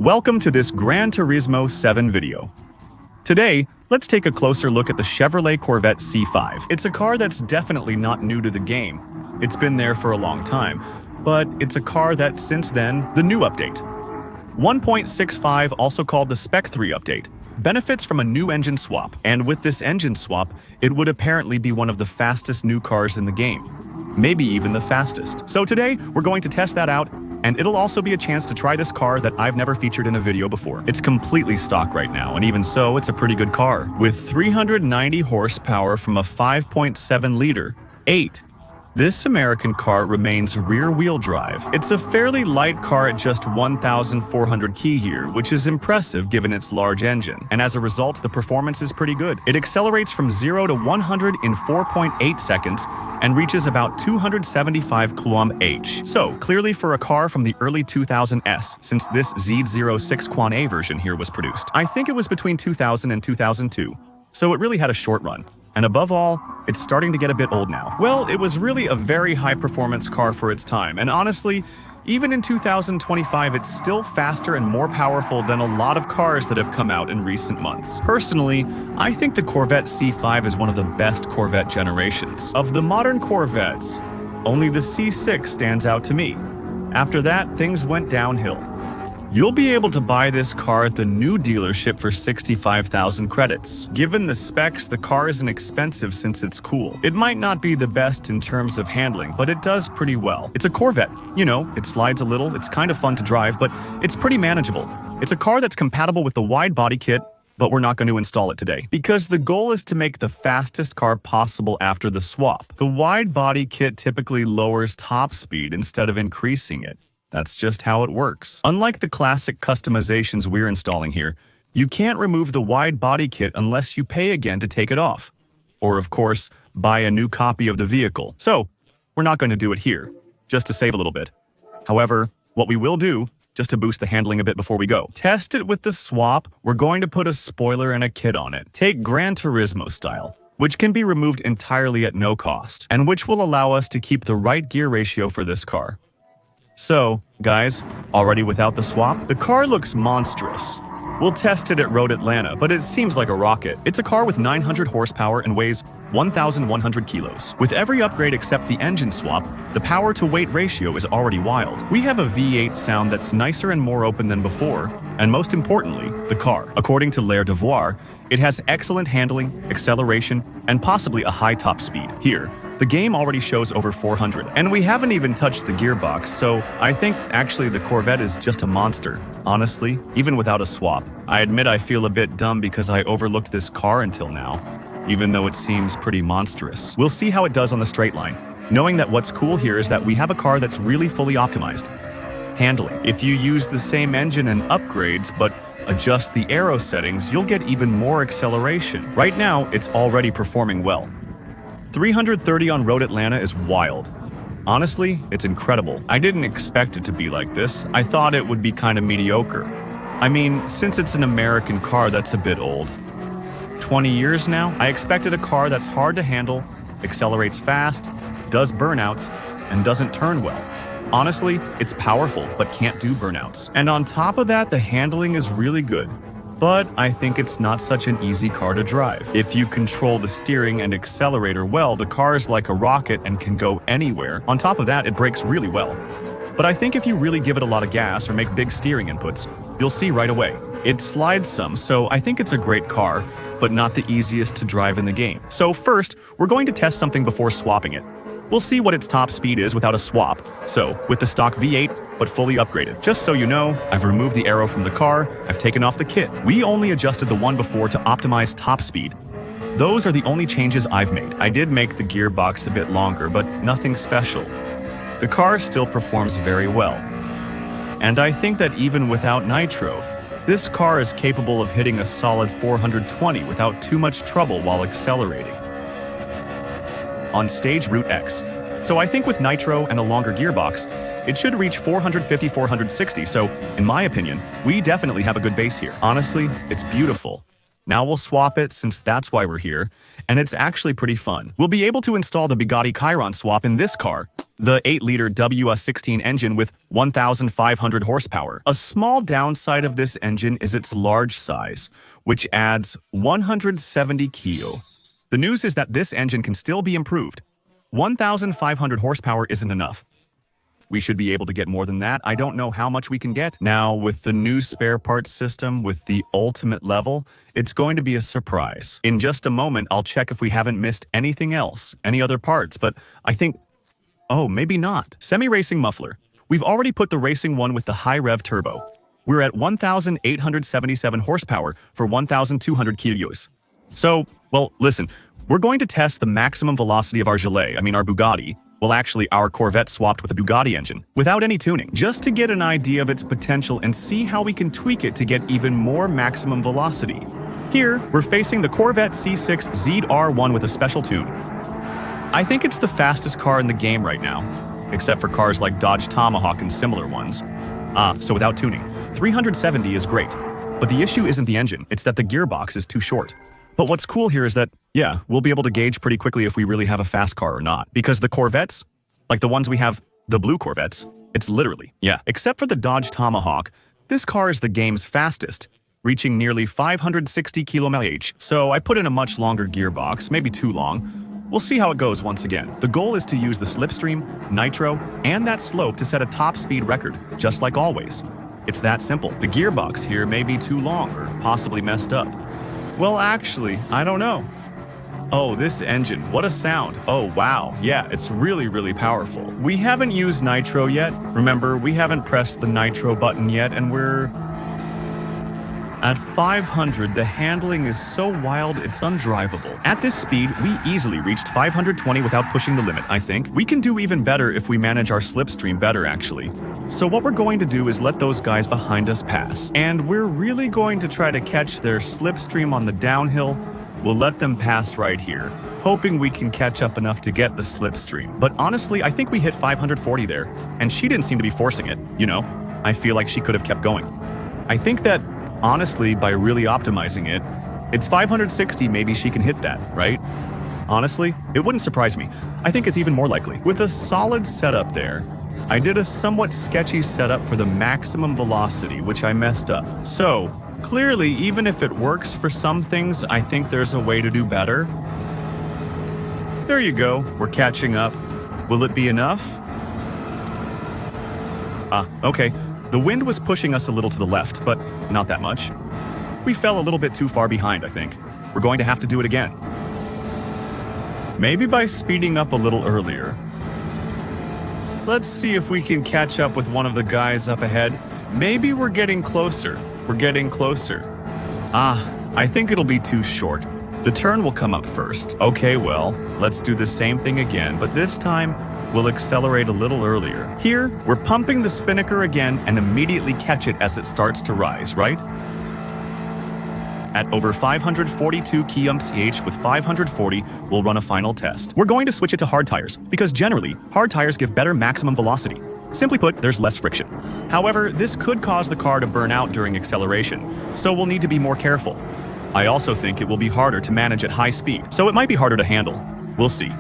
Welcome to this Gran Turismo 7 video. Today, let's take a closer look at the Chevrolet Corvette C5. It's a car that's definitely not new to the game. It's been there for a long time, but it's a car that since then, the new update. 1.65, also called the Spec 3 update, benefits from a new engine swap, and with this engine swap, it would apparently be one of the fastest new cars in the game. Maybe even the fastest. So today, we're going to test that out, and it'll also be a chance to try this car that I've never featured in a video before. It's completely stock right now, and even so, it's a pretty good car. With 390 horsepower from a 5.7-liter 8. This American car remains rear-wheel drive. It's a fairly light car at just 1,400 kg here, which is impressive given its large engine. And as a result, the performance is pretty good. It accelerates from 0 to 100 in 4.8 seconds and reaches about 275 km/h. So, clearly for a car from the early 2000s, since this Z06 Quan A version here was produced. I think it was between 2000 and 2002, so it really had a short run. And above all, it's starting to get a bit old now. Well, it was really a very high-performance car for its time, and honestly, even in 2025, it's still faster and more powerful than a lot of cars that have come out in recent months. Personally, I think the Corvette C5 is one of the best Corvette generations. Of the modern Corvettes, only the C6 stands out to me. After that, things went downhill. You'll be able to buy this car at the new dealership for 65,000 credits. Given the specs, the car isn't expensive since it's cool. It might not be the best in terms of handling, but it does pretty well. It's a Corvette. You know, it slides a little, it's kind of fun to drive, but it's pretty manageable. It's a car that's compatible with the wide body kit, but we're not going to install it today, because the goal is to make the fastest car possible after the swap. The wide body kit typically lowers top speed instead of increasing it. That's just how it works. Unlike the classic customizations we're installing here, you can't remove the wide body kit unless you pay again to take it off. Or, of course, buy a new copy of the vehicle. So, we're not going to do it here, just to save a little bit. However, what we will do, just to boost the handling a bit before we go, test it with the swap. We're going to put a spoiler and a kit on it. Take Gran Turismo style, which can be removed entirely at no cost, and which will allow us to keep the right gear ratio for this car. So, guys, already without the swap, the car looks monstrous. We'll test it at Road Atlanta, but it seems like a rocket. It's a car with 900 horsepower and weighs 1,100 kilos. With every upgrade except the engine swap, the power-to-weight ratio is already wild. We have a V8 sound that's nicer and more open than before, and most importantly, the car. According to L'air de Voir, it has excellent handling, acceleration, and possibly a high top speed. Here, the game already shows over 400, and we haven't even touched the gearbox, so I think actually the Corvette is just a monster. Honestly, even without a swap, I admit I feel a bit dumb because I overlooked this car until now, even though it seems pretty monstrous. We'll see how it does on the straight line, knowing that what's cool here is that we have a car that's really fully optimized. Handling. If you use the same engine and upgrades, but adjust the aero settings, you'll get even more acceleration. Right now, it's already performing well. 330 on Road Atlanta is wild. Honestly, it's incredible. I didn't expect it to be like this. I thought it would be kind of mediocre. I mean, since it's an American car that's a bit old. 20 years now, I expected a car that's hard to handle, accelerates fast, does burnouts, and doesn't turn well. Honestly, it's powerful, but can't do burnouts. And on top of that, the handling is really good. But I think it's not such an easy car to drive. If you control the steering and accelerator well, the car is like a rocket and can go anywhere. On top of that, it brakes really well. But I think if you really give it a lot of gas or make big steering inputs, you'll see right away. It slides some, so I think it's a great car, but not the easiest to drive in the game. So first, we're going to test something before swapping it. We'll see what its top speed is without a swap. So, with the stock V8, but fully upgraded. Just so you know, I've removed the aero from the car, I've taken off the kit. We only adjusted the one before to optimize top speed. Those are the only changes I've made. I did make the gearbox a bit longer, but nothing special. The car still performs very well. And I think that even without nitro, this car is capable of hitting a solid 420 without too much trouble while accelerating. On stage Route X. So I think with nitro and a longer gearbox, it should reach 450-460, so in my opinion, we definitely have a good base here. Honestly, it's beautiful. Now we'll swap it since that's why we're here, and it's actually pretty fun. We'll be able to install the Bugatti Chiron swap in this car, the 8-liter WS16 engine with 1,500 horsepower. A small downside of this engine is its large size, which adds 170 kilo. The news is that this engine can still be improved. 1,500 horsepower isn't enough. We should be able to get more than that. I don't know how much we can get. Now, with the new spare parts system with the ultimate level, it's going to be a surprise. In just a moment, I'll check if we haven't missed anything else, any other parts, but I think... Oh, maybe not. Semi-racing muffler. We've already put the racing one with the high rev turbo. We're at 1,877 horsepower for 1,200 kilos. So, well, listen, we're going to test the maximum velocity of our our Bugatti. Well, actually, our Corvette swapped with a Bugatti engine, without any tuning, just to get an idea of its potential and see how we can tweak it to get even more maximum velocity. Here, we're facing the Corvette C6 ZR1 with a special tune. I think it's the fastest car in the game right now, except for cars like Dodge Tomahawk and similar ones. So without tuning, 370 is great. But the issue isn't the engine, it's that the gearbox is too short. But what's cool here is that, yeah, we'll be able to gauge pretty quickly if we really have a fast car or not. Because the Corvettes, like the ones we have, the blue Corvettes, it's literally, yeah. Except for the Dodge Tomahawk, this car is the game's fastest, reaching nearly 560 km/h. So I put in a much longer gearbox, maybe too long. We'll see how it goes once again. The goal is to use the slipstream, nitro, and that slope to set a top speed record, just like always. It's that simple. The gearbox here may be too long or possibly messed up. Well, actually, I don't know. Oh, this engine, what a sound. Oh, wow. Yeah, it's really, really powerful. We haven't used nitro yet. Remember, we haven't pressed the nitro button yet, and we're... At 500, the handling is so wild, it's undrivable. At this speed, we easily reached 520 without pushing the limit, I think. We can do even better if we manage our slipstream better, actually. So what we're going to do is let those guys behind us pass. And we're really going to try to catch their slipstream on the downhill. We'll let them pass right here, hoping we can catch up enough to get the slipstream. But honestly, I think we hit 540 there, and she didn't seem to be forcing it, you know? I feel like she could have kept going. I think that, honestly, by really optimizing it, it's 560, maybe she can hit that, right? Honestly, it wouldn't surprise me. I think it's even more likely. With a solid setup there, I did a somewhat sketchy setup for the maximum velocity, which I messed up. So, clearly, even if it works for some things, I think there's a way to do better. There you go, we're catching up. Will it be enough? Okay. The wind was pushing us a little to the left, but not that much. We fell a little bit too far behind, I think. We're going to have to do it again. Maybe by speeding up a little earlier. Let's see if we can catch up with one of the guys up ahead. Maybe we're getting closer. We're getting closer. I think it'll be too short. The turn will come up first. Okay, well, let's do the same thing again, but this time, we'll accelerate a little earlier. Here, we're pumping the spinnaker again and immediately catch it as it starts to rise, right? At over 542 km/h with 540, we'll run a final test. We're going to switch it to hard tires, because generally, hard tires give better maximum velocity. Simply put, there's less friction. However, this could cause the car to burn out during acceleration, so we'll need to be more careful. I also think it will be harder to manage at high speed, so it might be harder to handle. We'll see.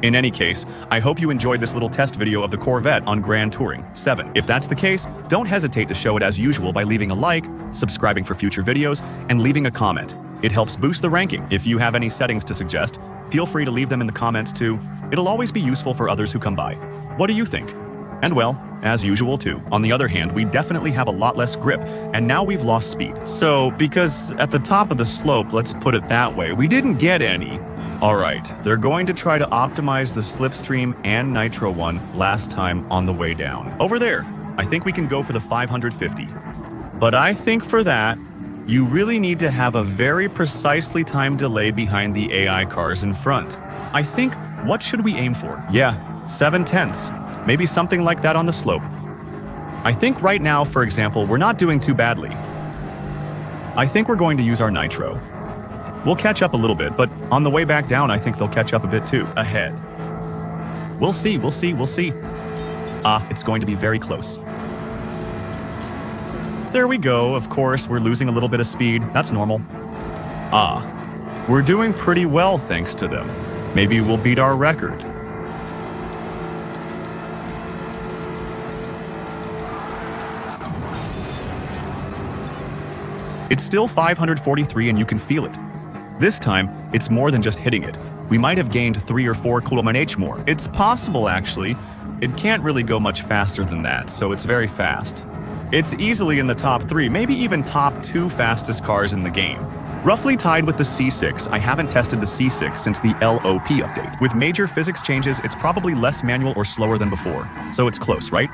In any case, I hope you enjoyed this little test video of the Corvette on GRAN Touring 7. If that's the case, don't hesitate to show it as usual by leaving a like, subscribing for future videos, and leaving a comment. It helps boost the ranking. If you have any settings to suggest, feel free to leave them in the comments too. It'll always be useful for others who come by. What do you think? And well, as usual too. On the other hand, we definitely have a lot less grip, and now we've lost speed. So, because at the top of the slope, let's put it that way, we didn't get any. Alright, they're going to try to optimize the slipstream and nitro one last time on the way down. Over there, I think we can go for the 550. But I think for that, you really need to have a very precisely timed delay behind the AI cars in front. I think, what should we aim for? Yeah, 7/10. Maybe something like that on the slope. I think right now, for example, we're not doing too badly. I think we're going to use our nitro. We'll catch up a little bit, but on the way back down, I think they'll catch up a bit too, ahead. We'll see, we'll see, we'll see. It's going to be very close. There we go, of course, we're losing a little bit of speed, that's normal. Ah, we're doing pretty well thanks to them. Maybe we'll beat our record. It's still 543 and you can feel it. This time, it's more than just hitting it. We might have gained 3 or 4 km/h more. It's possible, actually. It can't really go much faster than that, so it's very fast. It's easily in the top 3, maybe even top 2 fastest cars in the game. Roughly tied with the C6, I haven't tested the C6 since the LOP update. With major physics changes, it's probably less manual or slower than before. So it's close, right?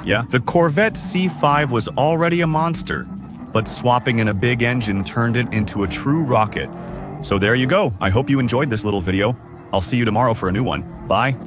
Yeah. The Corvette C5 was already a monster, but swapping in a big engine turned it into a true rocket. So there you go. I hope you enjoyed this little video. I'll see you tomorrow for a new one. Bye.